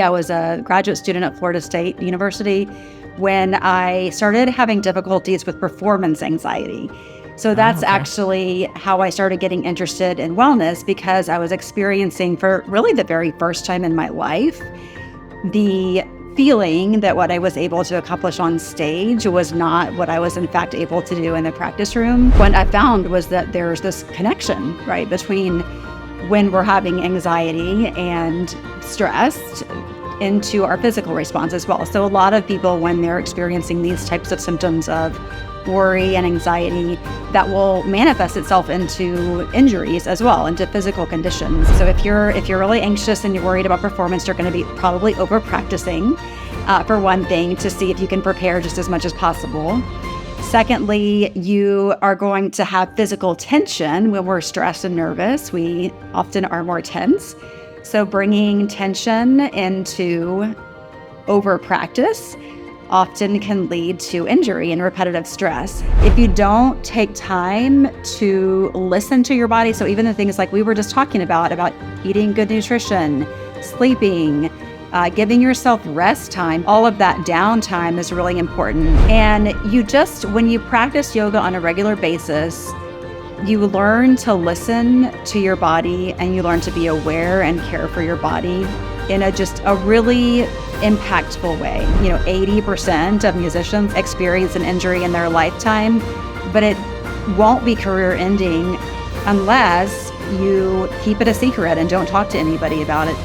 I was a graduate student at Florida State University when I started having difficulties with performance anxiety. So Oh, that's okay. actually how I started getting interested in wellness, because I was experiencing, for really the very first time in my life, the feeling that what I was able to accomplish on stage was not what I was in fact able to do in the practice room. What I found was that there's this connection, right, between when we're having anxiety and stress into our physical response as well. So a lot of people, when they're experiencing these types of symptoms of worry and anxiety, that will manifest itself into injuries as well, into physical conditions. So if you're really anxious and you're worried about performance, you're going to be probably over practicing, for one thing, to see if you can prepare just as much as possible. Secondly, you are going to have physical tension. When we're stressed and nervous, we often are more tense. So bringing tension into over practice often can lead to injury and repetitive stress. If you don't take time to listen to your body, so even the things like we were just talking about eating good nutrition, sleeping, giving yourself rest time, all of that downtime is really important. And when you practice yoga on a regular basis, you learn to listen to your body, and you learn to be aware and care for your body in a really impactful way. 80% of musicians experience an injury in their lifetime, but it won't be career ending unless you keep it a secret and don't talk to anybody about it.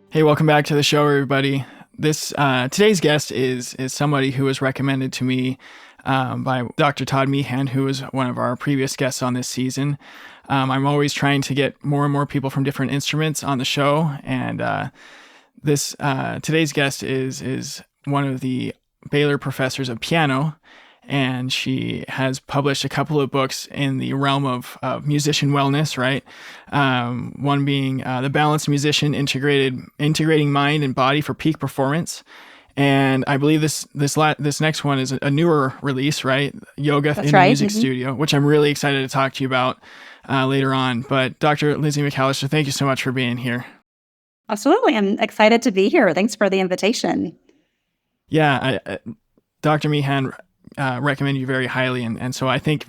Hey, welcome back to the show, everybody. Today's guest is somebody who was recommended to me by Dr. Todd Meehan, who was one of our previous guests on this season. I'm always trying to get more and more people from different instruments on the show, and today's guest is one of the Baylor professors of piano, and she has published a couple of books in the realm of musician wellness, right? One being The Balanced Musician, Integrating Mind and Body for Peak Performance. And I believe this next one is a newer release, right? Yoga That's in right. a Music Studio, which I'm really excited to talk to you about later on. But Dr. Lesley McAllister, thank you so much for being here. Absolutely. I'm excited to be here. Thanks for the invitation. Yeah, Dr. Meehan recommended you very highly. And so I think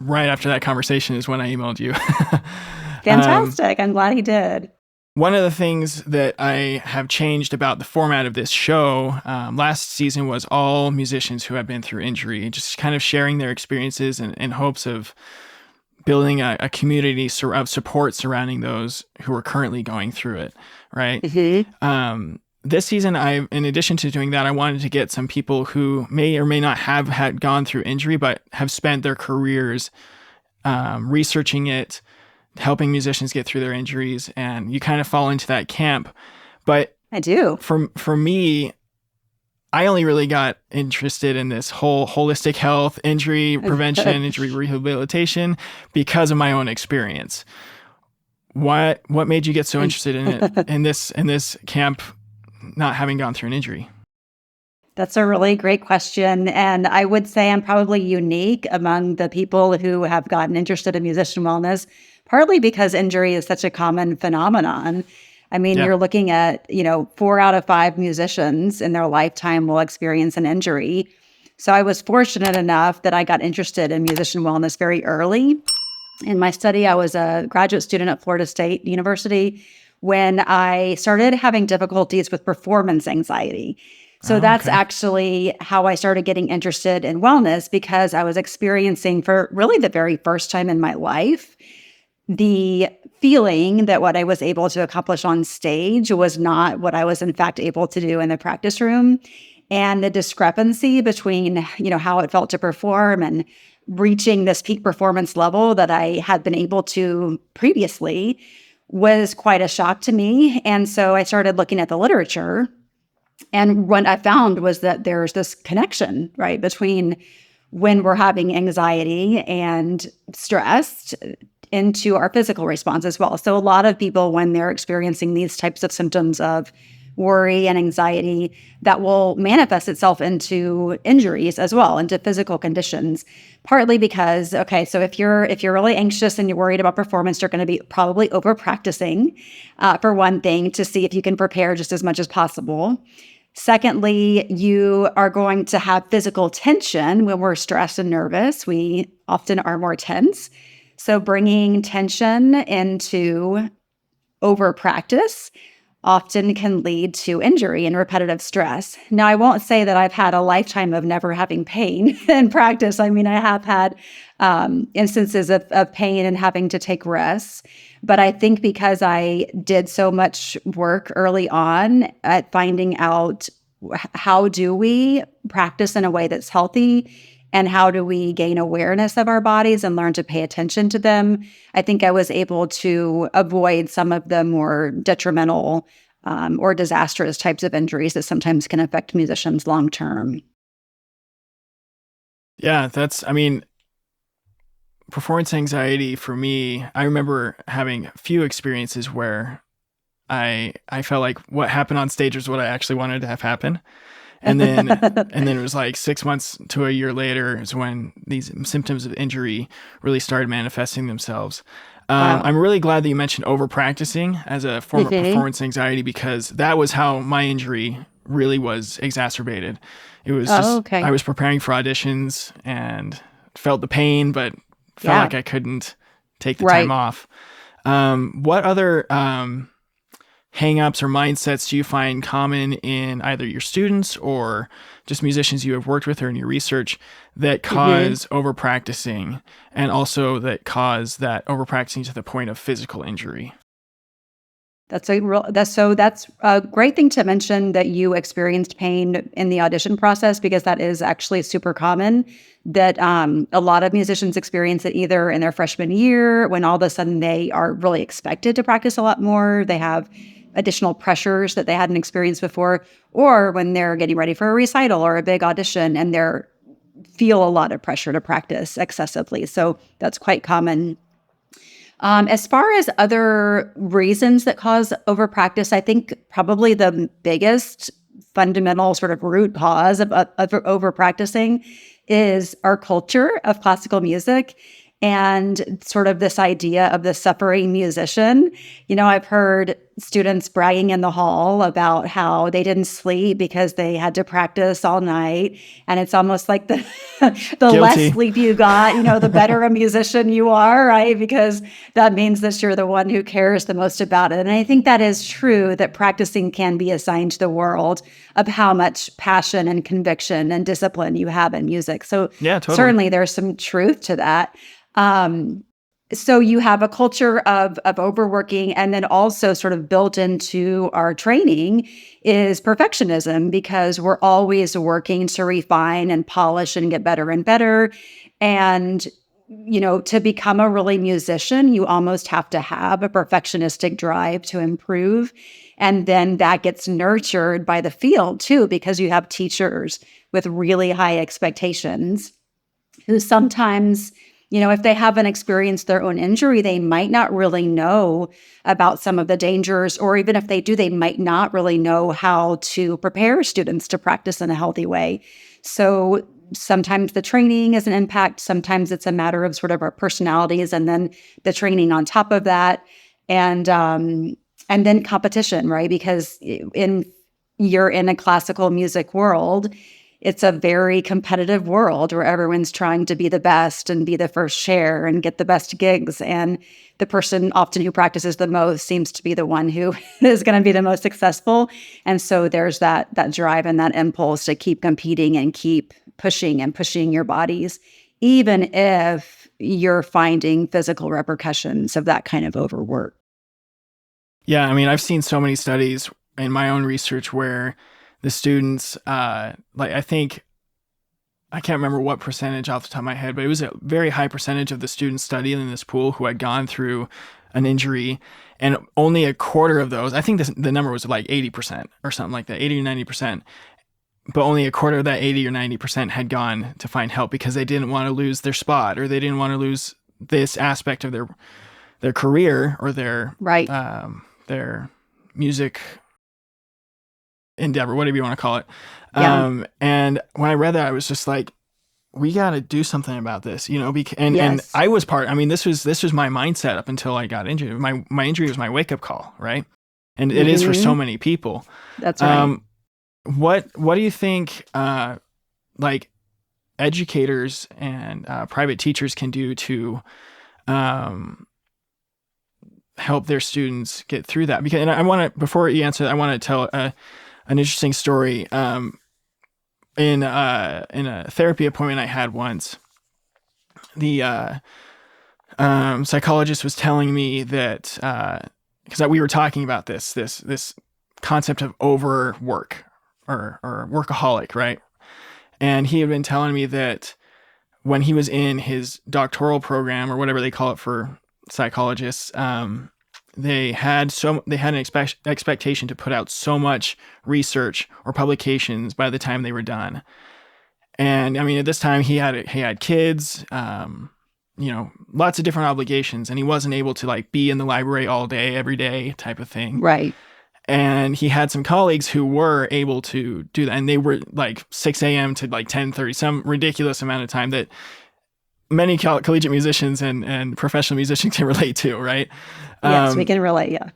right after that conversation is when I emailed you. Fantastic. I'm glad he did. One of the things that I have changed about the format of this show last season was all musicians who have been through injury, just kind of sharing their experiences in hopes of building a community of support surrounding those who are currently going through it, right? Mm-hmm. This season, in addition to doing that, I wanted to get some people who may or may not have had gone through injury, but have spent their careers researching it, helping musicians get through their injuries, and you kind of fall into that camp. But I do. For me, I only really got interested in this whole holistic health, injury prevention, injury rehabilitation because of my own experience. What made you get so interested in it in this camp, not having gone through an injury? That's a really great question. And I would say I'm probably unique among the people who have gotten interested in musician wellness, partly because injury is such a common phenomenon. I mean, Yeah. You're looking at, 4 out of 5 musicians in their lifetime will experience an injury. So I was fortunate enough that I got interested in musician wellness very early. In my study, I was a graduate student at Florida State University when I started having difficulties with performance anxiety. So Oh, that's okay. actually how I started getting interested in wellness, because I was experiencing, for really the very first time in my life, the feeling that what I was able to accomplish on stage was not what I was in fact able to do in the practice room. And the discrepancy between, how it felt to perform and reaching this peak performance level that I had been able to previously was quite a shock to me. And so I started looking at the literature. And what I found was that there's this connection, right, between when we're having anxiety and stress into our physical response as well. So a lot of people, when they're experiencing these types of symptoms of worry and anxiety, that will manifest itself into injuries as well, into physical conditions. Partly because, okay, so if you're really anxious and you're worried about performance, you're going to be probably over practicing, for one thing, to see if you can prepare just as much as possible. Secondly, you are going to have physical tension when we're stressed and nervous. We often are more tense. So bringing tension into over practice often can lead to injury and repetitive stress. Now, I won't say that I've had a lifetime of never having pain in practice. I mean, I have had instances of pain and having to take rests. But I think because I did so much work early on at finding out how do we practice in a way that's healthy, and how do we gain awareness of our bodies and learn to pay attention to them, I think I was able to avoid some of the more detrimental or disastrous types of injuries that sometimes can affect musicians long term. Yeah, performance anxiety for me, I remember having a few experiences where I felt like what happened on stage was what I actually wanted to have happen. And then it was like 6 months to a year later is when these symptoms of injury really started manifesting themselves. Wow. I'm really glad that you mentioned over practicing as a form of Mhm. performance anxiety, because that was how my injury really was exacerbated. It was Oh, just, I okay. was preparing for auditions and felt the pain, but felt Yeah. like I couldn't take the time Right. off. What other hang-ups or mindsets do you find common in either your students or just musicians you have worked with or in your research that Mhm. cause over practicing, and also that cause that over practicing to the point of physical injury? That's a great thing to mention that you experienced pain in the audition process, because that is actually super common. That a lot of musicians experience it either in their freshman year, when all of a sudden they are really expected to practice a lot more. They have additional pressures that they hadn't experienced before, or when they're getting ready for a recital or a big audition and they're feel a lot of pressure to practice excessively. So that's quite common. As far as other reasons that cause overpractice, I think probably the biggest fundamental sort of root cause of overpracticing is our culture of classical music, and sort of this idea of the suffering musician. I've heard students bragging in the hall about how they didn't sleep because they had to practice all night. And it's almost like the less Guilty. sleep you got, the better a musician you are, right? Because that means that you're the one who cares the most about it. And I think that is true, that practicing can be a sign to the world of how much passion and conviction and discipline you have in music. So Yeah, totally. certainly there's some truth to that. Um, so you have a culture of overworking, and then also sort of built into our training is perfectionism, because we're always working to refine and polish and get better and better. And to become a really musician, you almost have to have a perfectionistic drive to improve. And then that gets nurtured by the field too, because you have teachers with really high expectations who sometimes, if they haven't experienced their own injury, they might not really know about some of the dangers, or even if they do, they might not really know how to prepare students to practice in a healthy way. So sometimes the training is an impact. Sometimes it's a matter of sort of our personalities, and then the training on top of that, and then competition, right? Because you're in a classical music world, it's a very competitive world where everyone's trying to be the best and be the first share and get the best gigs. And the person often who practices the most seems to be the one who is going to be the most successful. And so there's that drive and that impulse to keep competing and keep pushing and pushing your bodies, even if you're finding physical repercussions of that kind of overwork. Yeah, I've seen so many studies in my own research where the students, I think, I can't remember what percentage off the top of my head, but it was a very high percentage of the students studied in this pool who had gone through an injury. And only a quarter of those, I think the number was like 80% or something like that, 80 or 90%. But only a quarter of that 80 or 90% had gone to find help because they didn't want to lose their spot, or they didn't want to lose this aspect of their career or Right. their music endeavor, whatever you want to call it. Yeah. And when I read that, I was just like, we got to do something about this, and Yes. I was this was my mindset up until I got injured. My injury was my wake up call, right? And it is for so many people. That's right. What do you think, like educators and private teachers can do to help their students get through that? Because, and I want to, before you answer that, I want to tell an interesting story. In a therapy appointment I had once, the psychologist was telling me that, because we were talking about this concept of overwork or workaholic, right? And he had been telling me that when he was in his doctoral program or whatever they call it for psychologists, they had an expectation to put out so much research or publications by the time they were done. And I mean, at this time he had kids, lots of different obligations, and he wasn't able to like be in the library all day, every day type of thing. Right. And he had some colleagues who were able to do that, and they were like 6 a.m. to like 10:30, some ridiculous amount of time that many collegiate musicians and professional musicians can relate to, right? Yes, we can relate. Yeah.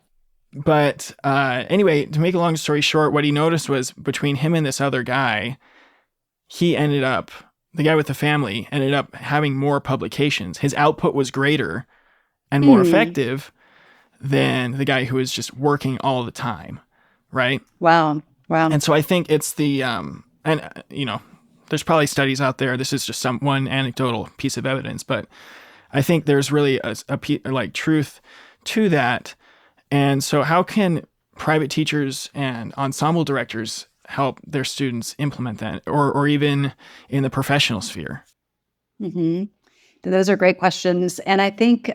But anyway, to make a long story short, what he noticed was between him and this other guy, the guy with the family ended up having more publications. His output was greater and more effective than the guy who was just working all the time, right? Wow. And so I think it's there's probably studies out there. This is just one anecdotal piece of evidence, but I think there's really a truth to that. And so how can private teachers and ensemble directors help their students implement that, or even in the professional sphere? Mm-hmm. Those are great questions. And I think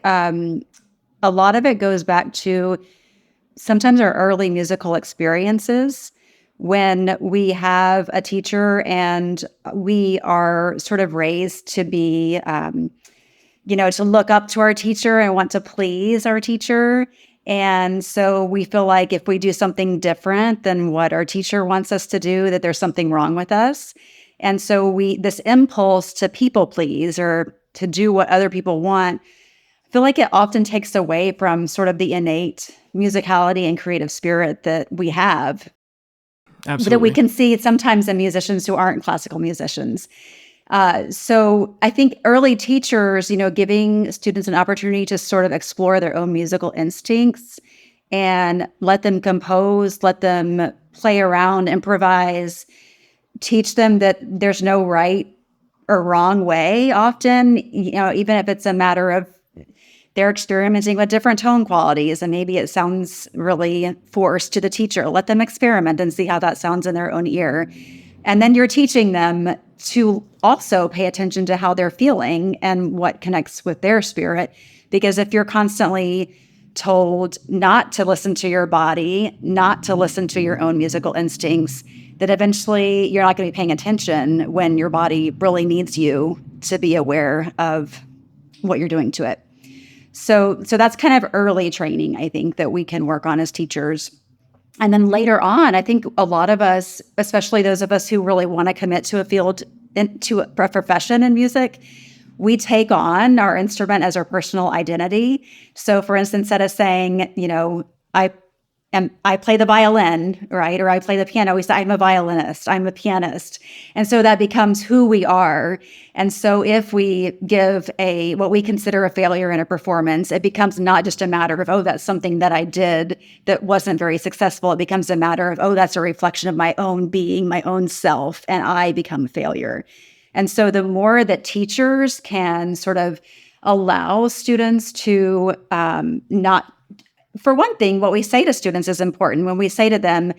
a lot of it goes back to sometimes our early musical experiences when we have a teacher and we are sort of raised to be, to look up to our teacher and want to please our teacher. And so we feel like if we do something different than what our teacher wants us to do, that there's something wrong with us. And so this impulse to people please or to do what other people want, I feel like it often takes away from sort of the innate musicality and creative spirit that we have. Absolutely. That we can see sometimes in musicians who aren't classical musicians. So I think early teachers, giving students an opportunity to sort of explore their own musical instincts and let them compose, let them play around, improvise, teach them that there's no right or wrong way often, even if it's a matter of they're experimenting with different tone qualities and maybe it sounds really forced to the teacher. Let them experiment and see how that sounds in their own ear. And then you're teaching them to also pay attention to how they're feeling and what connects with their spirit. Because if you're constantly told not to listen to your body, not to listen to your own musical instincts, that eventually you're not going to be paying attention when your body really needs you to be aware of what you're doing to it. So that's kind of early training, I think, that we can work on as teachers. And then later on, I think a lot of us, especially those of us who really want to commit to a field, to a profession in music, we take on our instrument as our personal identity. So for instance, instead of saying, I play the violin, right? Or I play the piano. We say, I'm a violinist, I'm a pianist. And so that becomes who we are. And so if we give what we consider a failure in a performance, it becomes not just a matter of, that's something that I did that wasn't very successful. It becomes a matter of, that's a reflection of my own being, my own self, and I become a failure. And so the more that teachers can sort of allow students to not, for one thing, what we say to students is important. When we say to them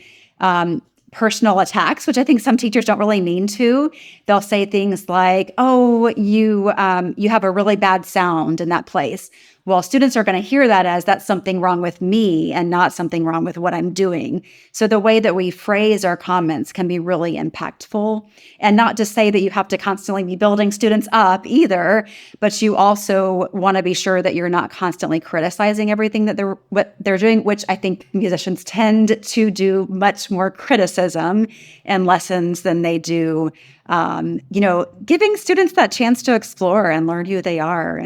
personal attacks, which I think some teachers don't really mean to, they'll say things like, you have a really bad sound in that place. Well, students are going to hear that as that's something wrong with me and not something wrong with what I'm doing. So the way that we phrase our comments can be really impactful. And not to say that you have to constantly be building students up either, but you also want to be sure that you're not constantly criticizing everything that what they're doing, which I think musicians tend to do much more criticism in lessons than they do, giving students that chance to explore and learn who they are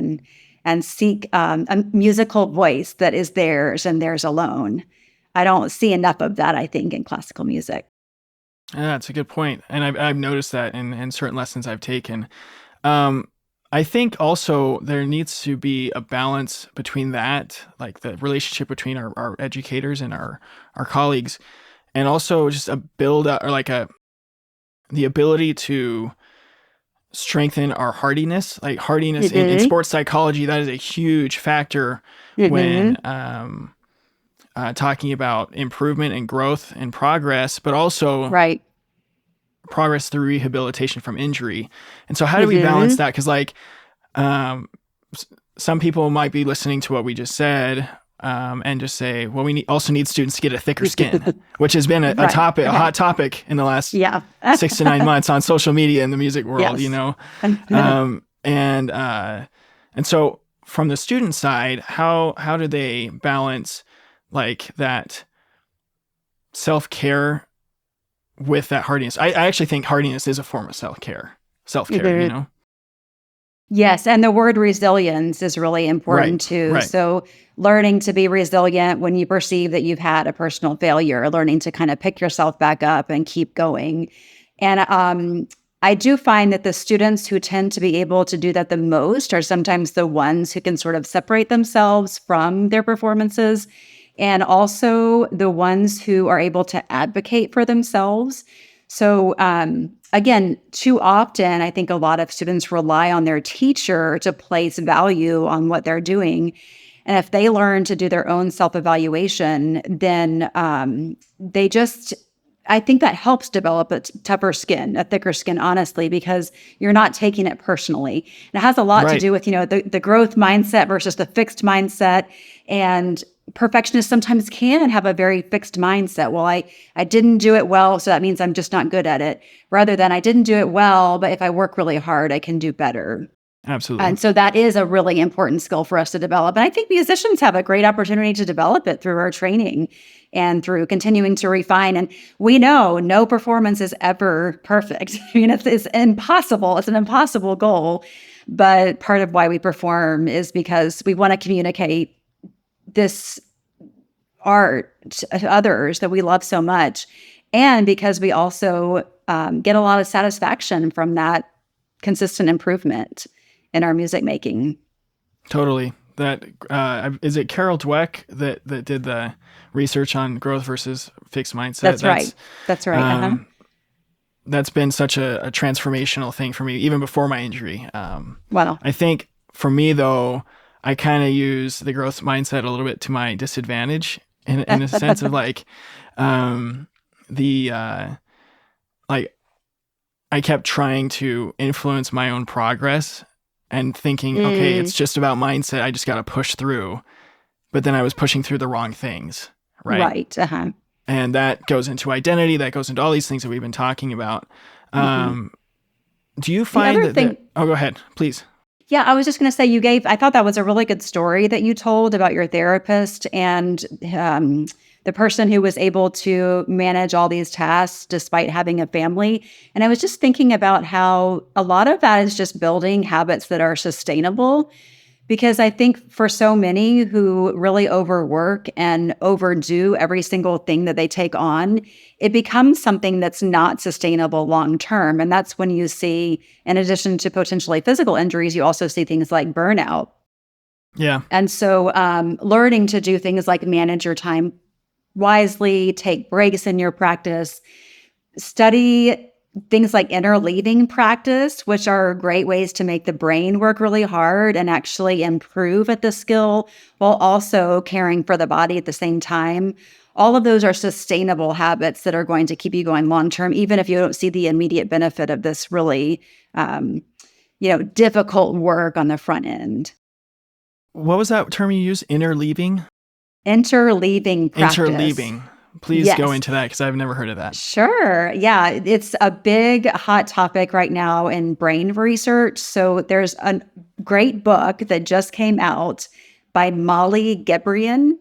and seek a musical voice that is theirs and theirs alone. I don't see enough of that, I think, in classical music. Yeah, that's a good point. And I've noticed that in certain lessons I've taken. I think also there needs to be a balance between that, like the relationship between our educators and our colleagues, and also just a build up or the ability to strengthen our hardiness. Like hardiness in sports psychology, that is a huge factor when talking about improvement and growth and progress, but also Right. progress through rehabilitation from injury. And so how do we balance that? Because some people might be listening to what we just said and just say, well, we also need students to get a thicker skin, which has been a hot topic in the last 6 to 9 months on social media in the music world, and so from the student side, how do they balance like that self-care with that hardiness? I actually think hardiness is a form of self-care, Yes, and the word resilience is really important too. Right. So learning to be resilient when you perceive that you've had a personal failure, learning to kind of pick yourself back up and keep going. And I do find that the students who tend to be able to do that the most are sometimes the ones who can sort of separate themselves from their performances, and also the ones who are able to advocate for themselves. So again, too often, I think a lot of students rely on their teacher to place value on what they're doing. And if they learn to do their own self-evaluation, then I think that helps develop a tougher skin, a thicker skin, honestly, because you're not taking it personally. And it has a lot to do with, the growth mindset versus the fixed mindset. And perfectionists sometimes can have a very fixed mindset. Well, I didn't do it well, so that means I'm just not good at it. Rather than I didn't do it well, but if I work really hard, I can do better. Absolutely. And so that is a really important skill for us to develop. And I think musicians have a great opportunity to develop it through our training and through continuing to refine. And we know no performance is ever perfect. I mean, it's impossible. It's an impossible goal. But part of why we perform is because we want to communicate this art to others that we love so much. And because we also get a lot of satisfaction from that consistent improvement in our music making. Totally. That is it Carol Dweck that did the research on growth versus fixed mindset? That's right. That's been such a transformational thing for me, even before my injury. Wow. I think for me, though, I kind of use the growth mindset a little bit to my disadvantage in a sense of I kept trying to influence my own progress and thinking, okay, it's just about mindset. I just got to push through. But then I was pushing through the wrong things. Right. Right. And that goes into identity. That goes into all these things that we've been talking about. Do you find oh, go ahead, please. Yeah, I was just going to say I thought that was a really good story that you told about your therapist and the person who was able to manage all these tasks despite having a family. And I was just thinking about how a lot of that is just building habits that are sustainable. Because I think for so many who really overwork and overdo every single thing that they take on, it becomes something that's not sustainable long term. And that's when you see, in addition to potentially physical injuries, you also see things like burnout. Yeah. And so learning to do things like manage your time wisely, take breaks in your practice, study things like interleaving practice, which are great ways to make the brain work really hard and actually improve at the skill while also caring for the body at the same time. All of those are sustainable habits that are going to keep you going long term, even if you don't see the immediate benefit of this really difficult work on the front end. what was that term you used? Interleaving? Interleaving practice. Interleaving. Please Yes. go into that because I've never heard of that. Sure. Yeah. It's a big hot topic right now in brain research. So there's a great book that just came out by Molly Gebrian.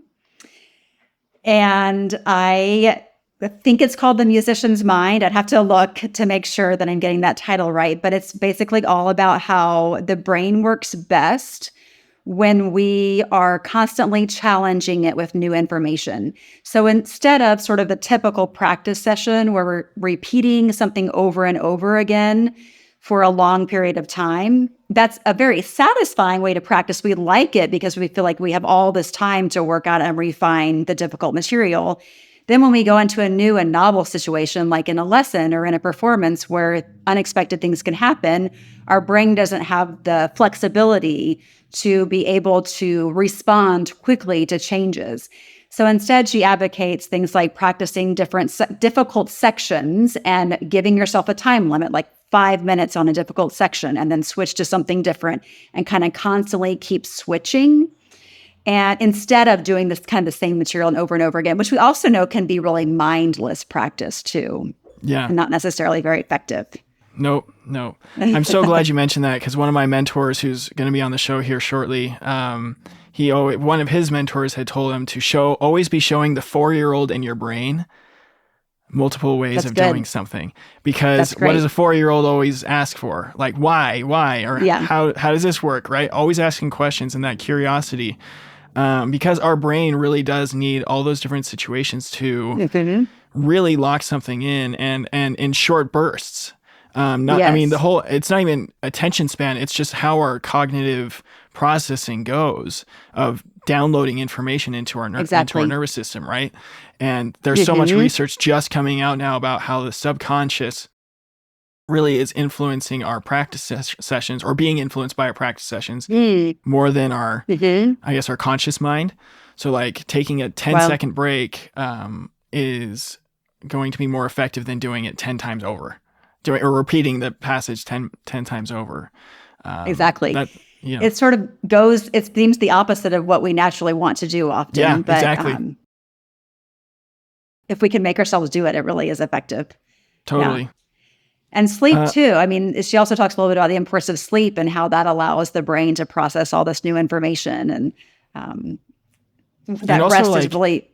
And I think it's called The Musician's Mind. I'd have to look to make sure that I'm getting that title right. But it's basically all about how the brain works best when we are constantly challenging it with new information. So instead of sort of the typical practice session where we're repeating something over and over again for a long period of time, that's a very satisfying way to practice. We like it because we feel like we have all this time to work out and refine the difficult material. Then when we go into a new and novel situation, like in a lesson or in a performance where unexpected things can happen, our brain doesn't have the flexibility to be able to respond quickly to changes. So instead, she advocates things like practicing different difficult sections and giving yourself a time limit, like 5 minutes on a difficult section, and then switch to something different and kind of constantly keep switching. And instead of doing this kind of the same material and over again, which we also know can be really mindless practice too. Yeah. And not necessarily very effective. No. I'm so glad you mentioned that because one of my mentors who's going to be on the show here shortly, one of his mentors had told him to always be showing the 4-year-old in your brain multiple ways of doing something. Because what does a 4-year-old always ask for? Like, why? Or how does this work, right? Always asking questions and that curiosity. Because our brain really does need all those different situations to really lock something in and in short bursts. I mean, it's not even attention span. It's just how our cognitive processing goes of downloading information into our nervous system, right? And there's so much research just coming out now about how the subconscious really is influencing our practice sessions or being influenced by our practice sessions more than our, I guess, our conscious mind. So like taking a 10-second break is going to be more effective than doing it 10 times over. Or repeating the passage 10 times over. Exactly. It sort of it seems the opposite of what we naturally want to do often. Yeah, but, exactly. If we can make ourselves do it, it really is effective. Totally. Yeah. And sleep too. I mean, she also talks a little bit about the importance of sleep and how that allows the brain to process all this new information. And that also, rest is really...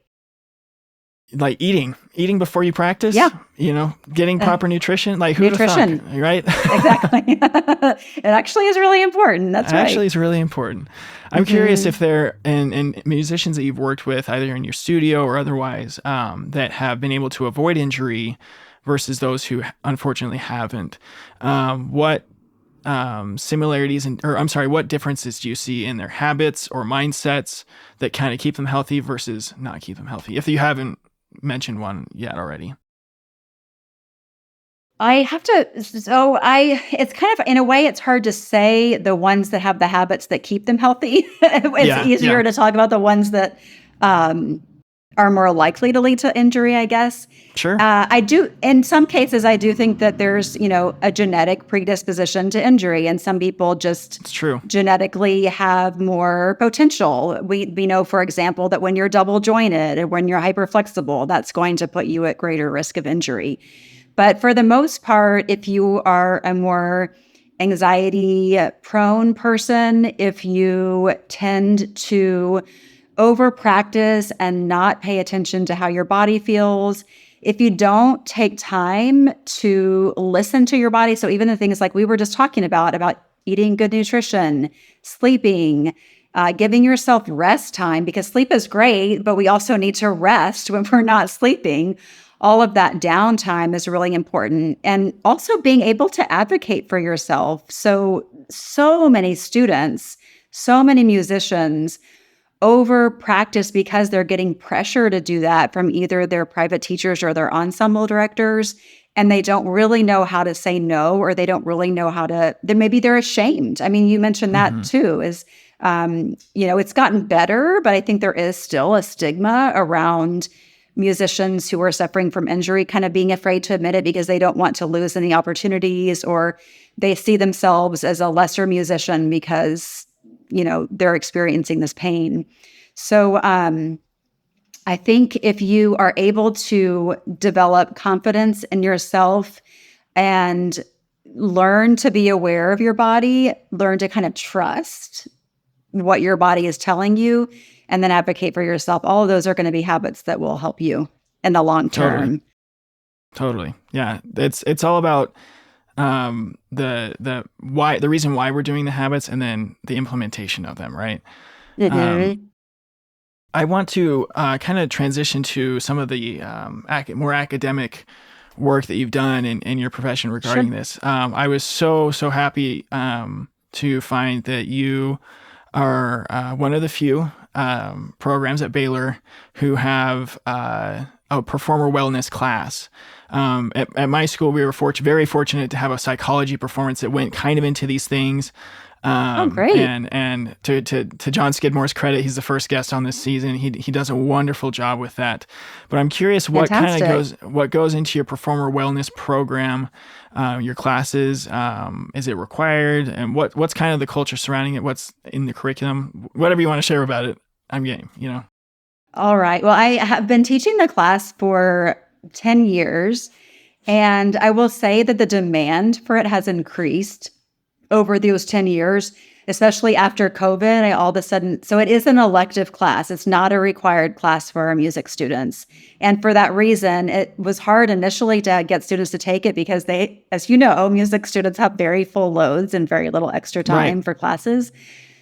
Like eating before you practice, getting proper nutrition, like who'd have thought, right? Exactly. It actually is really important. That's right. Actually, it's really important. I'm curious if there and musicians that you've worked with, either in your studio or otherwise, that have been able to avoid injury versus those who unfortunately haven't. What similarities what differences do you see in their habits or mindsets that kind of keep them healthy versus not keep them healthy? If you haven't mentioned one yet already. It's kind of, in a way, it's hard to say the ones that have the habits that keep them healthy. It's easier to talk about the ones that are more likely to lead to injury, I guess. Sure. In some cases, I do think that there's, a genetic predisposition to injury, and some people just it's true. genetically have more potential. We know, for example, that when you're double jointed and when you're hyperflexible, that's going to put you at greater risk of injury. But for the most part, if you are a more anxiety-prone person, if you tend to over-practice and not pay attention to how your body feels, if you don't take time to listen to your body, so even the things like we were just talking about eating good nutrition, sleeping, giving yourself rest time, because sleep is great, but we also need to rest when we're not sleeping. All of that downtime is really important. And also being able to advocate for yourself. So many students, so many musicians over practice because they're getting pressure to do that from either their private teachers or their ensemble directors. And they don't really know how to say no, or they don't really know how to, then maybe they're ashamed. I mean, you mentioned that too, it's gotten better, but I think there is still a stigma around musicians who are suffering from injury kind of being afraid to admit it because they don't want to lose any opportunities, or they see themselves as a lesser musician because they're experiencing this pain. So I think if you are able to develop confidence in yourself and learn to be aware of your body, learn to kind of trust what your body is telling you, and then advocate for yourself, all of those are going to be habits that will help you in the long Totally. term. Totally. Yeah. It's all about the reason why we're doing the habits and then the implementation of them, right? Mm-hmm. I want to kind of transition to some of the more academic work that you've done in your profession regarding Sure. this. I was so happy to find that you are one of the few programs at Baylor who have a performer wellness class. At my school, we were very fortunate to have a psychology performance that went kind of into these things. Oh, great. And to John Skidmore's credit, he's the first guest on this season. He does a wonderful job with that. But I'm curious Fantastic. what goes into your performer wellness program, your classes. Is it required, and what's kind of the culture surrounding it? What's in the curriculum? Whatever you want to share about it, I'm game. All right. Well, I have been teaching the class for 10 years, and I will say that the demand for it has increased over those 10 years, especially after COVID. I all of a sudden, so it is an elective class. It's not a required class for our music students. And for that reason, it was hard initially to get students to take it because they, as you know, music students have very full loads and very little extra Right. time for classes.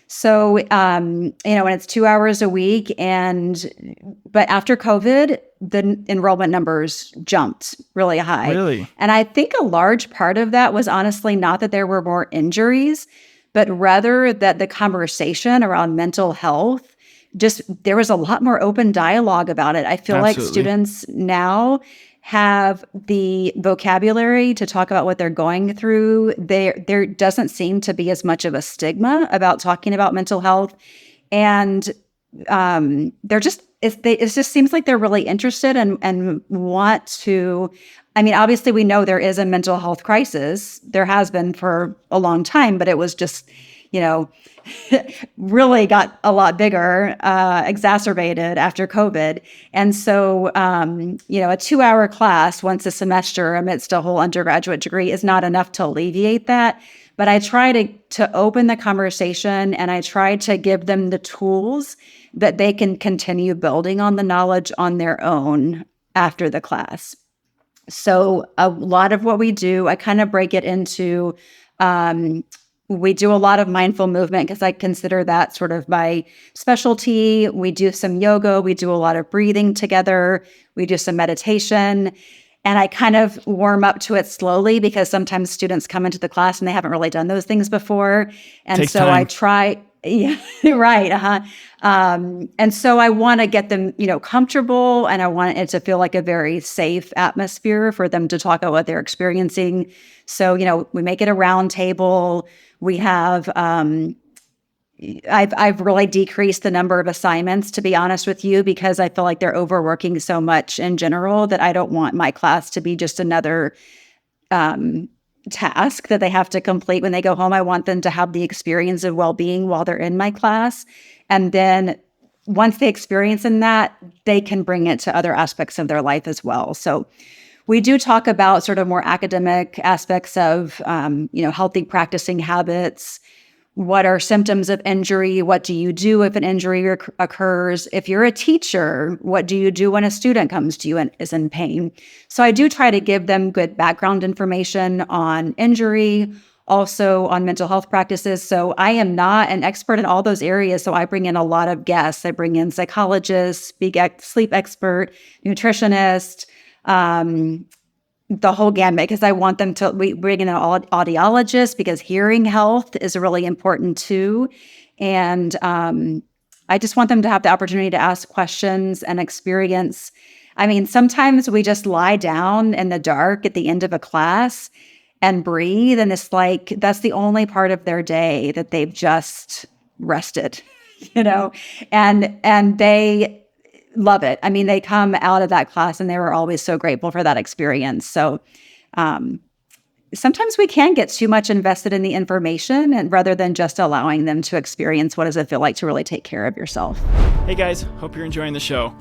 So, and it's 2 hours a week. But after COVID, the enrollment numbers jumped really high. Really? And I think a large part of that was honestly not that there were more injuries, but rather that the conversation around mental health, just there was a lot more open dialogue about it. I feel like Absolutely. students now have the vocabulary to talk about what they're going through. There doesn't seem to be as much of a stigma about talking about mental health, and they're just it just seems like they're really interested and want to. I mean, obviously, we know there is a mental health crisis. There has been for a long time, but it was just, really got a lot bigger, exacerbated after COVID. And so, a 2 hour class once a semester amidst a whole undergraduate degree is not enough to alleviate that. But I try to open the conversation, and I try to give them the tools that they can continue building on the knowledge on their own after the class. So a lot of what we do, I kind of break it into, we do a lot of mindful movement because I consider that sort of my specialty. We do some yoga. We do a lot of breathing together. We do some meditation. And I kind of warm up to it slowly because sometimes students come into the class and they haven't really done those things before. And Takes so time. I try, yeah, right. Uh-huh. And so I want to get them, comfortable, and I want it to feel like a very safe atmosphere for them to talk about what they're experiencing. So, we make it a round table. We have, I've really decreased the number of assignments, to be honest with you, because I feel like they're overworking so much in general that I don't want my class to be just another task that they have to complete when they go home. I want them to have the experience of well-being while they're in my class. And then once they experience in that, they can bring it to other aspects of their life as well. So we do talk about sort of more academic aspects of, healthy practicing habits. What are symptoms of injury? What do you do if an injury occurs? If you're a teacher, what do you do when a student comes to you and is in pain? So I do try to give them good background information on injury, also on mental health practices. So I am not an expert in all those areas. So I bring in a lot of guests. I bring in psychologists, sleep expert, nutritionist, the whole gamut, because I want them to, we bring in an audiologist because hearing health is really important too. And I just want them to have the opportunity to ask questions and experience. I mean, sometimes we just lie down in the dark at the end of a class and breathe. And it's like, that's the only part of their day that they've just rested, and they love it. I mean, they come out of that class and they were always so grateful for that experience. So sometimes we can get too much invested in the information and rather than just allowing them to experience what does it feel like to really take care of yourself. Hey guys, hope you're enjoying the show.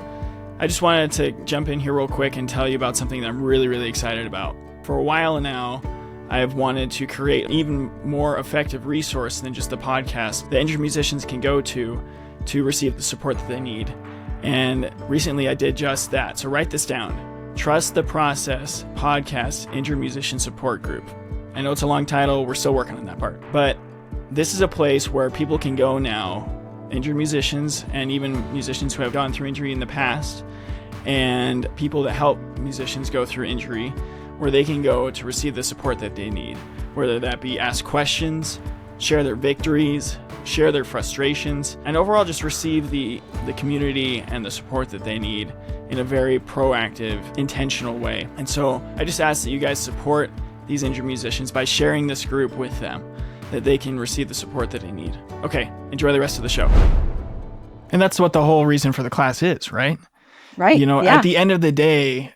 I just wanted to jump in here real quick and tell you about something that I'm really, really excited about. For a while now, I've wanted to create an even more effective resource than just the podcast that injured musicians can go to receive the support that they need. And recently I did just that. So write this down. Trust the Process Podcast Injured Musician Support Group. I know it's a long title. We're still working on that part. But this is a place where people can go now, injured musicians and even musicians who have gone through injury in the past, and people that help musicians go through injury, where they can go to receive the support that they need, whether that be ask questions, share their victories, share their frustrations, and overall just receive the community and the support that they need in a very proactive, intentional way. And so I just ask that you guys support these injured musicians by sharing this group with them, that they can receive the support that they need. Okay, enjoy the rest of the show. And that's what the whole reason for the class is, right? Right. At the end of the day,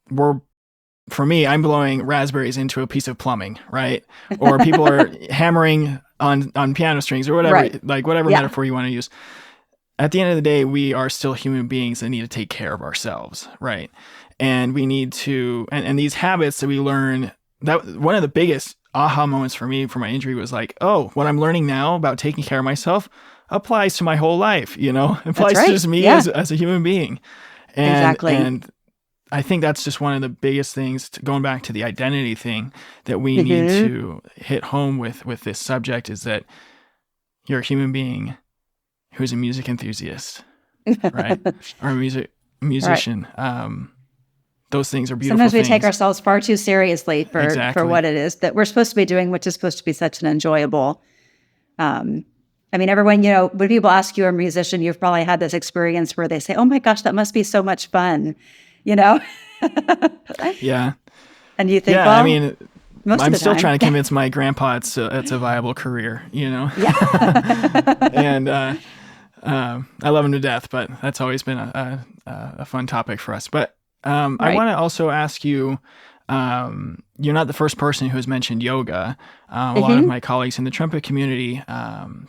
for me, I'm blowing raspberries into a piece of plumbing, right? Or people are hammering on piano strings or whatever, right. Like whatever metaphor you want to use. At the end of the day, we are still human beings that need to take care of ourselves, right? And we need to, and these habits that we learn, that one of the biggest aha moments for me for my injury was like, oh, what I'm learning now about taking care of myself applies to my whole life, applies to just me as a human being. Exactly. And I think that's just one of the biggest things, going back to the identity thing, that we need to hit home with this subject, is that you're a human being who's a music enthusiast, right? Or a musician. Right. Those things are beautiful. Sometimes we take ourselves far too seriously for what it is that we're supposed to be doing, which is supposed to be such an enjoyable. Everyone, when people ask you, a musician, you've probably had this experience where they say, "Oh my gosh, that must be so much fun," Yeah. And you think, I'm still trying to convince my grandpa it's a viable career, Yeah. And I love him to death, but that's always been a fun topic for us. But I want to also ask you, you're not the first person who has mentioned yoga. A lot of my colleagues in the trumpet community,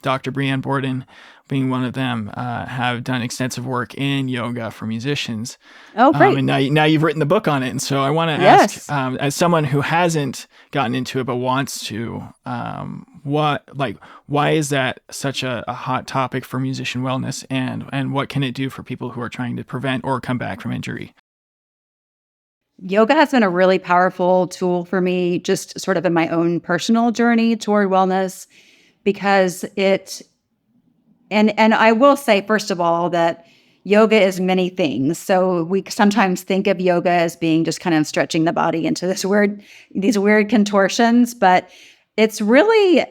Dr. Brianne Borden being one of them, have done extensive work in yoga for musicians. Oh, great. And now you've written the book on it. And so I want to ask, as someone who hasn't gotten into it but wants to, why is that such a hot topic for musician wellness, and what can it do for people who are trying to prevent or come back from injury? Yoga has been a really powerful tool for me, just sort of in my own personal journey toward wellness, because and I will say, first of all, that yoga is many things. So we sometimes think of yoga as being just kind of stretching the body into these weird contortions, but it's really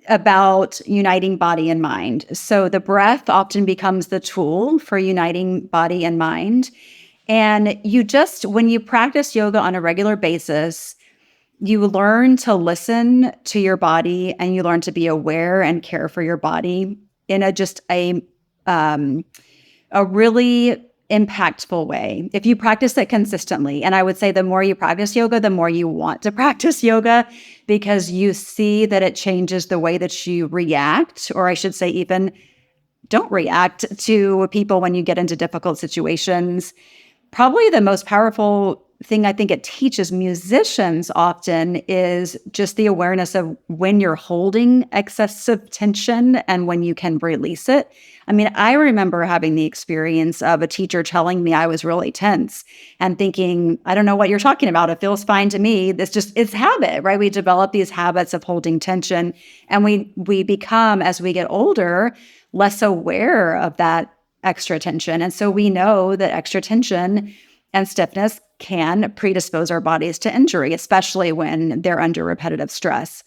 about uniting body and mind. So the breath often becomes the tool for uniting body and mind. And when you practice yoga on a regular basis, you learn to listen to your body, and you learn to be aware and care for your body in a really impactful way. If you practice it consistently, and I would say the more you practice yoga, the more you want to practice yoga, because you see that it changes the way that you react, or I should say even don't react to people when you get into difficult situations. Probably the most powerful thing I think it teaches musicians often is just the awareness of when you're holding excessive tension and when you can release it. I remember having the experience of a teacher telling me I was really tense and thinking, I don't know what you're talking about. It feels fine to me. It's habit, right? We develop these habits of holding tension, and we become, as we get older, less aware of that extra tension. And so we know that extra tension and stiffness can predispose our bodies to injury, especially when they're under repetitive stress.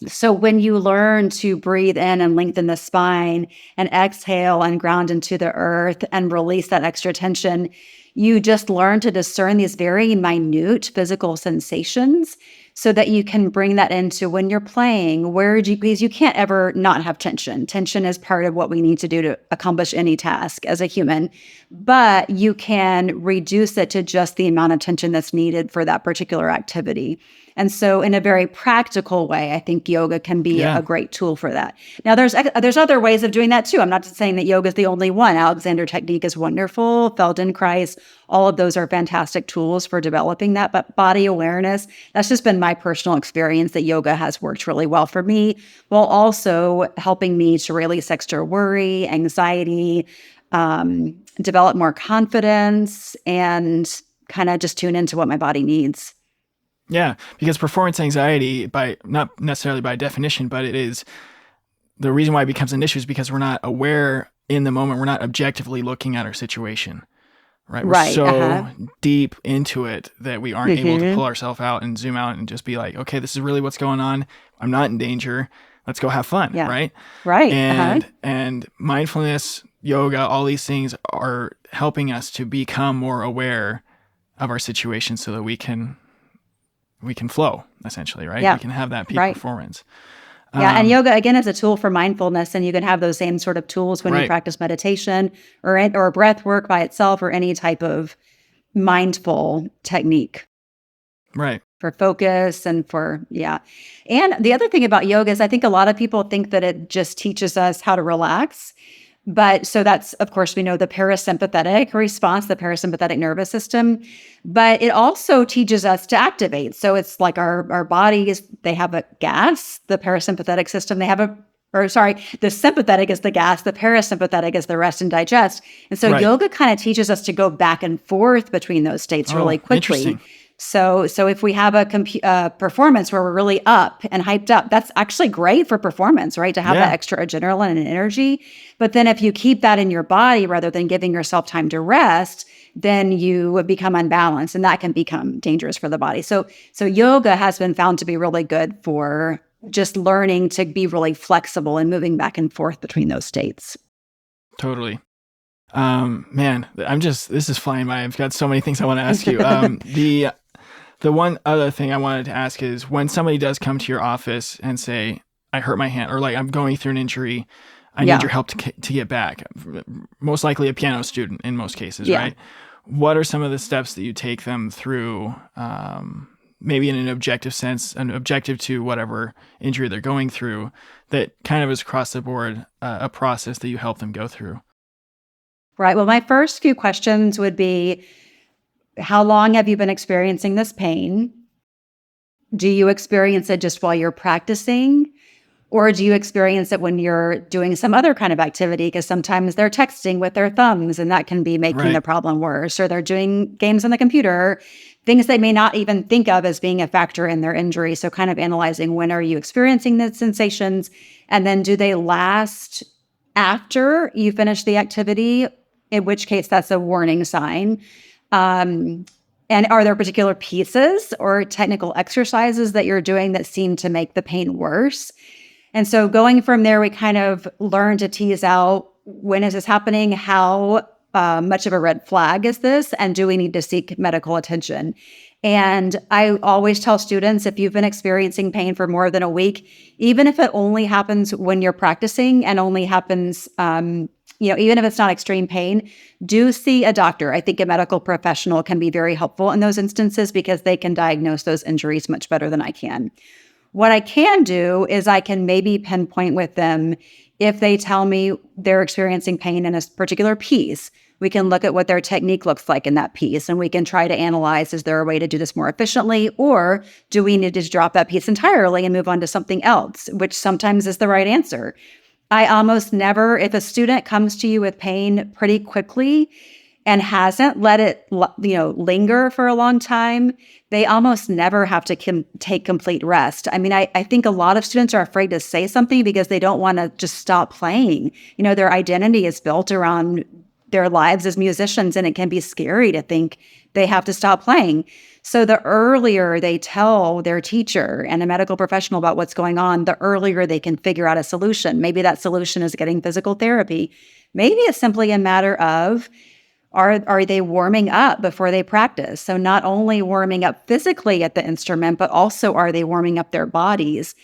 So when you learn to breathe in and lengthen the spine and exhale and ground into the earth and release that extra tension, You just learn to discern these very minute physical sensations so that you can bring that into when you're playing, because you can't ever not have tension. Tension is part of what we need to do to accomplish any task as a human, but you can reduce it to just the amount of tension that's needed for that particular activity. And so in a very practical way, I think yoga can be a great tool for that. Now, there's other ways of doing that too. I'm not just saying that yoga is the only one. Alexander technique is wonderful. Feldenkrais, all of those are fantastic tools for developing that. But body awareness, that's just been my personal experience that yoga has worked really well for me, while also helping me to release extra worry, anxiety, develop more confidence, and kind of just tune into what my body needs. Yeah, because performance anxiety, by not necessarily by definition, but it is the reason why it becomes an issue is because we're not aware in the moment. We're not objectively looking at our situation, right? We're so deep into it that we aren't able to pull ourselves out and zoom out and just be like, okay, this is really what's going on. I'm not in danger. Let's go have fun, right? Right. And mindfulness, yoga, all these things are helping us to become more aware of our situation so that we can flow, essentially, right? Yeah. We can have that peak performance. And yoga, again, is a tool for mindfulness, and you can have those same sort of tools when you practice meditation or breath work by itself or any type of mindful technique. Right. For focus and And the other thing about yoga is I think a lot of people think that it just teaches us how to relax. But so that's, of course, we know the parasympathetic response, the parasympathetic nervous system, but it also teaches us to activate. So it's like our bodies, they have a gas, the parasympathetic system, the sympathetic is the gas, the parasympathetic is the rest and digest. And so yoga kind of teaches us to go back and forth between those states really quickly. So if we have a performance where we're really up and hyped up, that's actually great for performance, right? To have that extra adrenaline and energy. But then if you keep that in your body rather than giving yourself time to rest, then you would become unbalanced, and that can become dangerous for the body. So yoga has been found to be really good for just learning to be really flexible and moving back and forth between those states. Totally. Man, this is flying by. I've got so many things I want to ask you. The one other thing I wanted to ask is when somebody does come to your office and say, I hurt my hand, or like I'm going through an injury, I need your help to get back. Most likely a piano student in most cases, right? What are some of the steps that you take them through, maybe in an objective sense, an objective to whatever injury they're going through, that kind of is across the board, a process that you help them go through? Right. Well, my first few questions would be, how long have you been experiencing this pain? Do you experience it just while you're practicing? Or do you experience it when you're doing some other kind of activity? Because sometimes they're texting with their thumbs, and that can be making the problem worse. Or they're doing games on the computer, things they may not even think of as being a factor in their injury. So kind of analyzing, when are you experiencing the sensations? And then do they last after you finish the activity? In which case, that's a warning sign. And are there particular pieces or technical exercises that you're doing that seem to make the pain worse? And so going from there, we kind of learn to tease out, when is this happening? How much of a red flag is this? And do we need to seek medical attention? And I always tell students, if you've been experiencing pain for more than a week, even if it only happens when you're practicing and only happens, even if it's not extreme pain, do see a doctor. I think a medical professional can be very helpful in those instances because they can diagnose those injuries much better than I can. What I can do is I can maybe pinpoint with them if they tell me they're experiencing pain in a particular piece. We can look at what their technique looks like in that piece, and we can try to analyze, is there a way to do this more efficiently, or do we need to drop that piece entirely and move on to something else, which sometimes is the right answer. I almost never, if a student comes to you with pain pretty quickly and hasn't let it, linger for a long time, they almost never have to take complete rest. I mean, I think a lot of students are afraid to say something because they don't want to just stop playing. Their identity is built around their lives as musicians, and it can be scary to think they have to stop playing. So the earlier they tell their teacher and a medical professional about what's going on, the earlier they can figure out a solution. Maybe that solution is getting physical therapy. Maybe it's simply a matter of Are they warming up before they practice? So not only warming up physically at the instrument, but also are they warming up their bodies?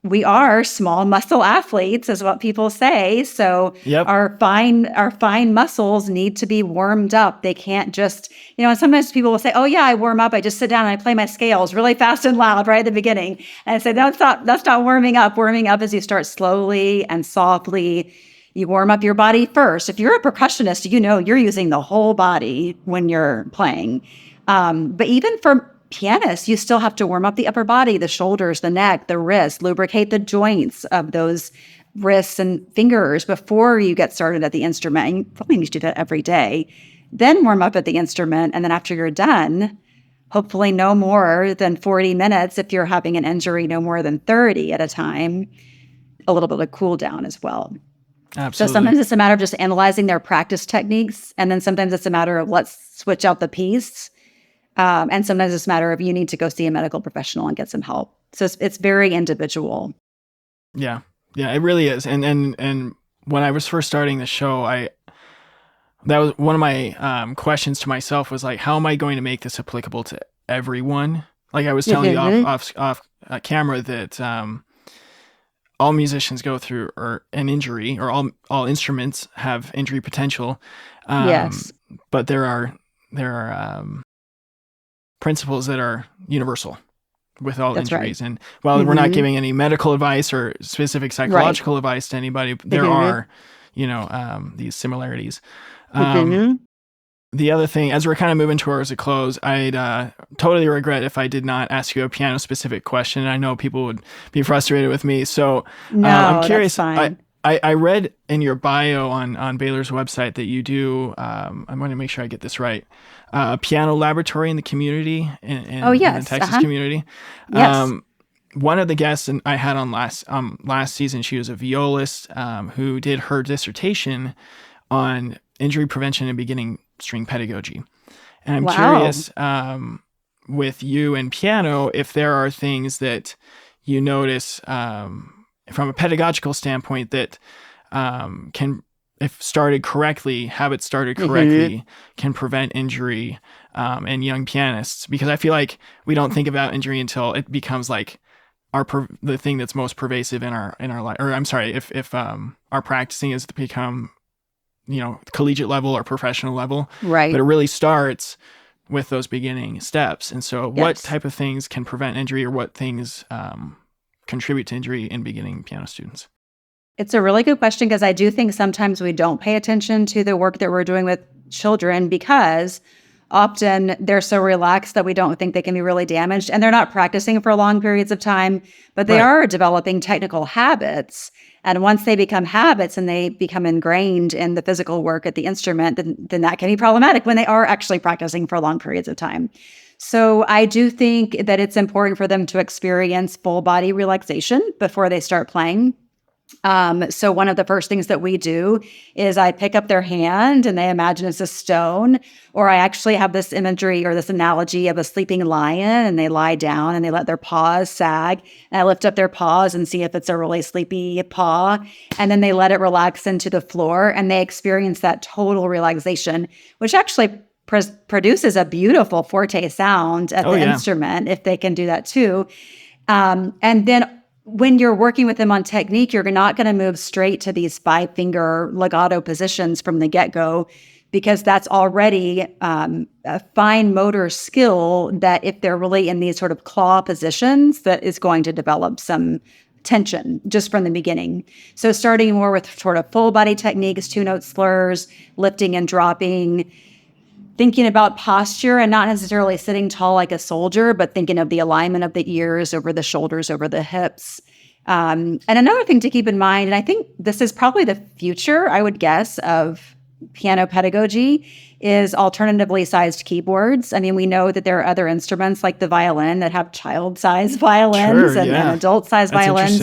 We are small muscle athletes, is what people say. So Yep. our fine muscles need to be warmed up. They can't just, and sometimes people will say, "Oh yeah, I warm up. I just sit down and I play my scales really fast and loud right at the beginning." And I say, that's not warming up. Warming up is you start slowly and softly. You warm up your body first. If you're a percussionist, you're using the whole body when you're playing. But even for pianists, you still have to warm up the upper body, the shoulders, the neck, the wrists, lubricate the joints of those wrists and fingers before you get started at the instrument. And you probably need to do that every day. Then warm up at the instrument. And then after you're done, hopefully no more than 40 minutes. If you're having an injury, no more than 30 at a time. A little bit of cool down as well. So Absolutely. sometimes it's a matter of just analyzing their practice techniques. And then sometimes it's a matter of let's switch out the piece. And sometimes it's a matter of you need to go see a medical professional and get some help. So it's very individual. Yeah. Yeah, it really is. And when I was first starting the show, that was one of my questions to myself was like, how am I going to make this applicable to everyone? Like I was telling you off camera that all musicians go through an injury, or all instruments have injury potential. Yes. But there are principles that are universal with all That's injuries. right. And while we're not giving any medical advice or specific psychological advice to anybody, there are, these similarities. The other thing, as we're kind of moving towards a close, I'd totally regret if I did not ask you a piano-specific question. I know people would be frustrated with me. So I'm curious. That's fine. I read in your bio on Baylor's website that you do, I'm going to make sure I get this right, a piano laboratory in the community, in the Texas community. Yes. One of the guests I had on last season, she was a violist who did her dissertation on injury prevention and beginning string pedagogy. And I'm curious, with you and piano, if there are things that you notice from a pedagogical standpoint that can, if started correctly, habits started correctly, can prevent injury in young pianists. Because I feel like we don't think about injury until it becomes like the thing that's most pervasive in our life. Or I'm sorry, if our practicing is to become collegiate level or professional level. Right. But it really starts with those beginning steps. And so what type of things can prevent injury, or what things contribute to injury in beginning piano students? It's a really good question, because I do think sometimes we don't pay attention to the work that we're doing with children, because often they're so relaxed that we don't think they can be really damaged, and they're not practicing for long periods of time, but they are developing technical habits. And once they become habits and they become ingrained in the physical work at the instrument, then that can be problematic when they are actually practicing for long periods of time. So I do think that it's important for them to experience full body relaxation before they start playing. So one of the first things that we do is I pick up their hand and they imagine it's a stone, or I actually have this imagery or this analogy of a sleeping lion, and they lie down and they let their paws sag, and I lift up their paws and see if it's a really sleepy paw, and then they let it relax into the floor, and they experience that total relaxation, which actually produces a beautiful forte sound at the instrument if they can do that too. And then when you're working with them on technique, you're not going to move straight to these 5-finger legato positions from the get-go, because that's already a fine motor skill that if they're really in these sort of claw positions, that is going to develop some tension just from the beginning. So starting more with sort of full body techniques, 2-note slurs, lifting and dropping, thinking about posture and not necessarily sitting tall like a soldier, but thinking of the alignment of the ears over the shoulders, over the hips. And another thing to keep in mind, and I think this is probably the future, I would guess, of piano pedagogy, is alternatively sized keyboards. I mean, we know that there are other instruments like the violin that have child-sized violins and adult-sized violins.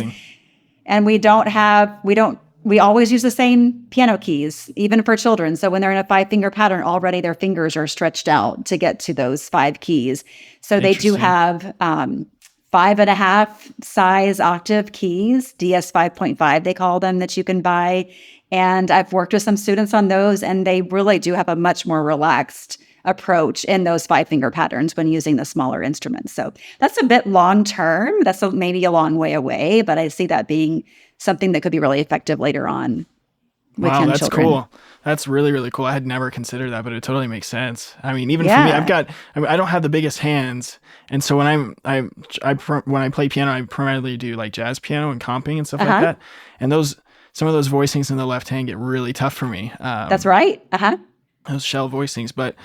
And we always use the same piano keys, even for children. So when they're in a 5-finger pattern, already their fingers are stretched out to get to those 5 keys. So they do have 5.5 size octave keys, DS 5.5 they call them, that you can buy. And I've worked with some students on those, and they really do have a much more relaxed approach in those 5-finger patterns when using the smaller instruments. So that's a bit long term. That's maybe a long way away, but I see that being something that could be really effective later on with Wow, young that's children. cool. That's really, really cool. I had never considered that, but it totally makes sense. I mean, even for me, Yeah. I don't have the biggest hands. And so when I play piano, I primarily do like jazz piano and comping and stuff like Uh-huh. that. And some of those voicings in the left hand get really tough for me. That's right. Uh-huh. Those shell voicings. But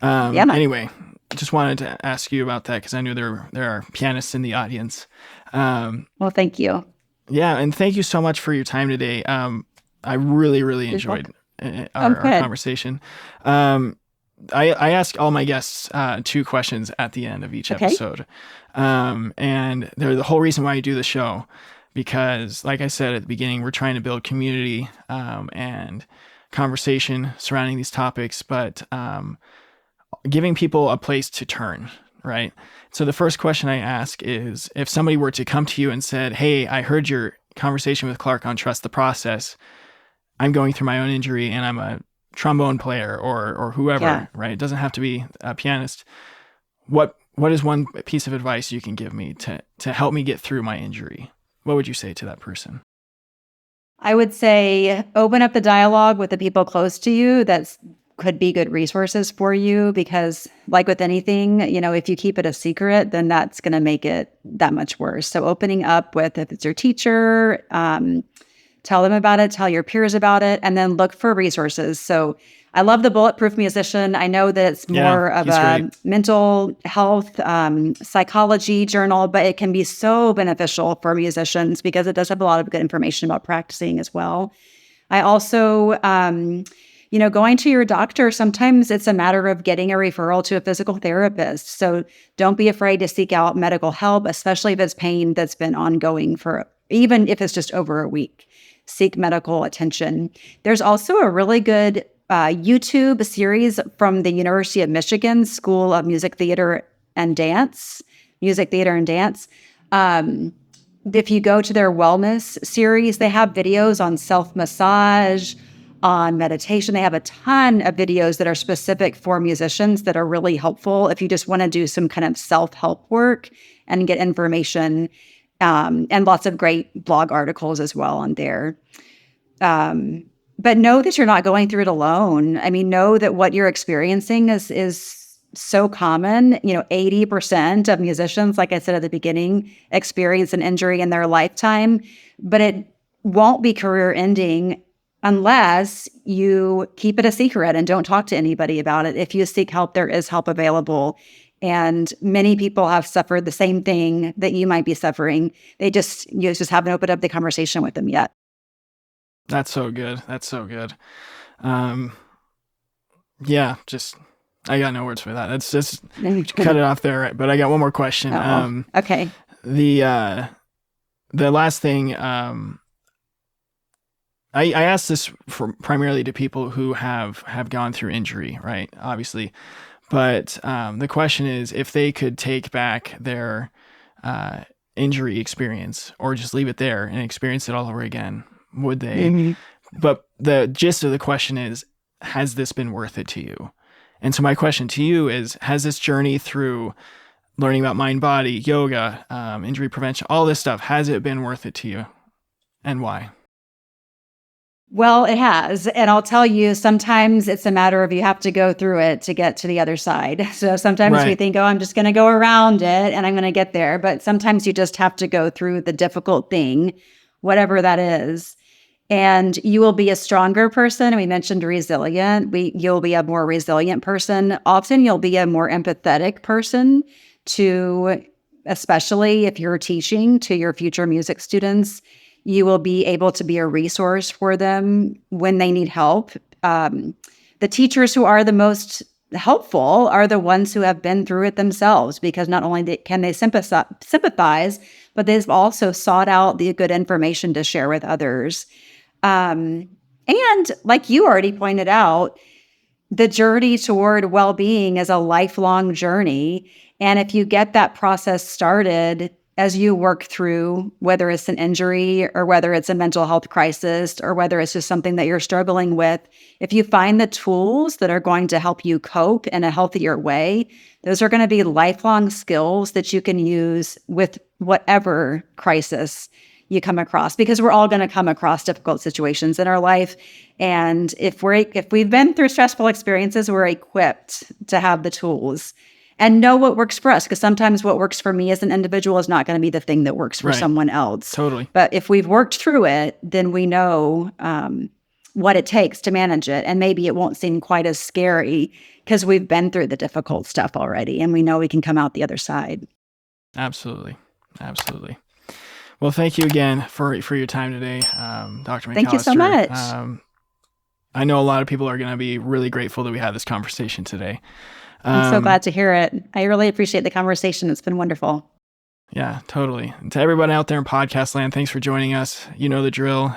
Yeah. anyway, just wanted to ask you about that because I knew there are pianists in the audience. Well, thank you. Yeah, and thank you so much for your time today. I really, really You're enjoyed welcome. Oh, our good. conversation. Um, I ask all my guests 2 questions at the end of each Okay. episode. And they're the whole reason why I do the show. Because, like I said at the beginning, we're trying to build community and conversation surrounding these topics, but giving people a place to turn, right? So the first question I ask is, if somebody were to come to you and said, "Hey, I heard your conversation with Clark on Trust the Process. I'm going through my own injury and I'm a trombone player or Yeah. whoever," right? It doesn't have to be a pianist. What is one piece of advice you can give me to help me get through my injury? What would you say to that person? I would say open up the dialogue with the people close to you that could be good resources for you, because like with anything, if you keep it a secret, then that's going to make it that much worse. So opening up with, if it's your teacher, tell them about it, tell your peers about it, and then look for resources. So I love the Bulletproof Musician. I know that it's Yeah, more of he's great. a mental health psychology journal, but it can be so beneficial for musicians because it does have a lot of good information about practicing as well. I also, going to your doctor, sometimes it's a matter of getting a referral to a physical therapist. So don't be afraid to seek out medical help, especially if it's pain that's been ongoing for, even if it's just over a week. Seek medical attention. There's also a really good YouTube series from the University of Michigan School of Music, Theater, and Dance. Music, Theater, and Dance. If you go to their wellness series, they have videos on self-massage, on meditation. They have a ton of videos that are specific for musicians that are really helpful if you just want to do some kind of self-help work and get information, and lots of great blog articles as well on there. But know that you're not going through it alone. I mean, know that what you're experiencing is so common. 80% of musicians, like I said at the beginning, experience an injury in their lifetime, but it won't be career ending unless you keep it a secret and don't talk to anybody about it. If you seek help, there is help available. And many people have suffered the same thing that you might be suffering. You just haven't opened up the conversation with them yet. That's so good. That's so good. Um, yeah, just I got no words for that. That's just cut it off there. Right? But I got one more question. Oh, okay. The last thing, I asked this primarily to people who have gone through injury, right? Obviously, but the question is, if they could take back their injury experience or just leave it there and experience it all over again, would they? Mhm. But the gist of the question is, has this been worth it to you? And so my question to you is, has this journey through learning about mind, body, yoga, injury prevention, all this stuff, has it been worth it to you? And why? Well, it has. And I'll tell you, sometimes it's a matter of you have to go through it to get to the other side. So sometimes we Right. think, oh, I'm just going to go around it and I'm going to get there. But sometimes you just have to go through the difficult thing, whatever that is. And you will be a stronger person. We mentioned resilient. You'll be a more resilient person. Often you'll be a more empathetic person to, especially if you're teaching to your future music students, you will be able to be a resource for them when they need help. The teachers who are the most helpful are the ones who have been through it themselves, because not only can they sympathize, but they've also sought out the good information to share with others. And like you already pointed out, the journey toward well-being is a lifelong journey. And if you get that process started as you work through, whether it's an injury or whether it's a mental health crisis or whether it's just something that you're struggling with, if you find the tools that are going to help you cope in a healthier way, those are going to be lifelong skills that you can use with whatever crisis you come across, because we're all going to come across difficult situations in our life. And if we've been through stressful experiences, we're equipped to have the tools and know what works for us. Because sometimes what works for me as an individual is not going to be the thing that works for someone else. Totally. But if we've worked through it, then we know what it takes to manage it. And maybe it won't seem quite as scary because we've been through the difficult stuff already. And we know we can come out the other side. Absolutely. Absolutely. Well, thank you again for your time today, Dr. McAllister. Thank you so much. I know a lot of people are going to be really grateful that we had this conversation today. I'm so glad to hear it. I really appreciate the conversation. It's been wonderful. Yeah, totally. And to everybody out there in podcast land, thanks for joining us. You know the drill.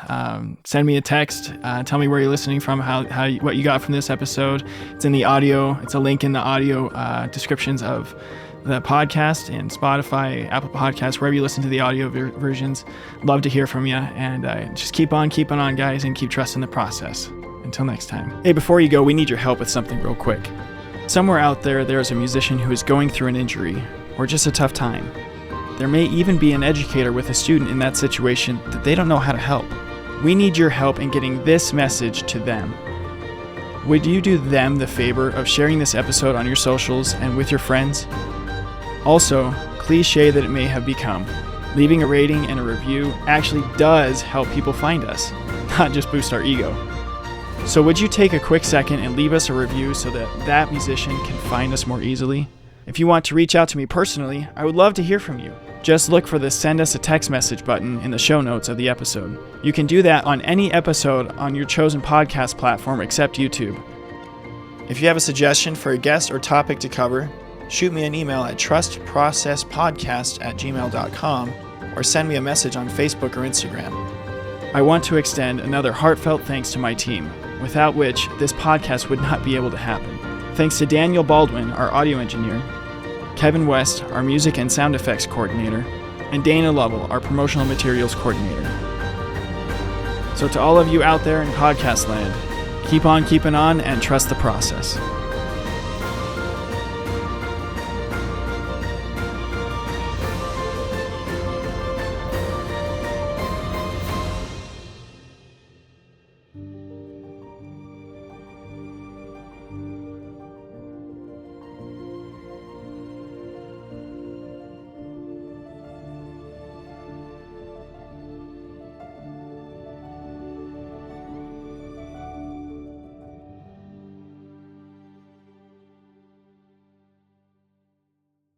Send me a text. Tell me where you're listening from, what you got from this episode. It's in the audio. It's a link in the audio descriptions of the podcast and Spotify, Apple Podcasts, wherever you listen to the audio versions. Love to hear from you. And just keep on keeping on, guys, and keep trusting the process. Until next time. Hey, before you go, we need your help with something real quick. Somewhere out there is a musician who is going through an injury or just a tough time. There may even be an educator with a student in that situation that they don't know how to help. We need your help in getting this message to them. Would you do them the favor of sharing this episode on your socials and with your friends? Also, cliche that it may have become, leaving a rating and a review actually does help people find us, not just boost our ego. So would you take a quick second and leave us a review so that musician can find us more easily? If you want to reach out to me personally, I would love to hear from you. Just look for the Send Us a Text Message button in the show notes of the episode. You can do that on any episode on your chosen podcast platform except YouTube. If you have a suggestion for a guest or topic to cover, shoot me an email at trustprocesspodcast@gmail.com or send me a message on Facebook or Instagram. I want to extend another heartfelt thanks to my team, without which this podcast would not be able to happen. Thanks to Daniel Baldwin, our audio engineer, Kevin West, our music and sound effects coordinator, and Dana Lovell, our promotional materials coordinator. So to all of you out there in podcast land, keep on keeping on and trust the process.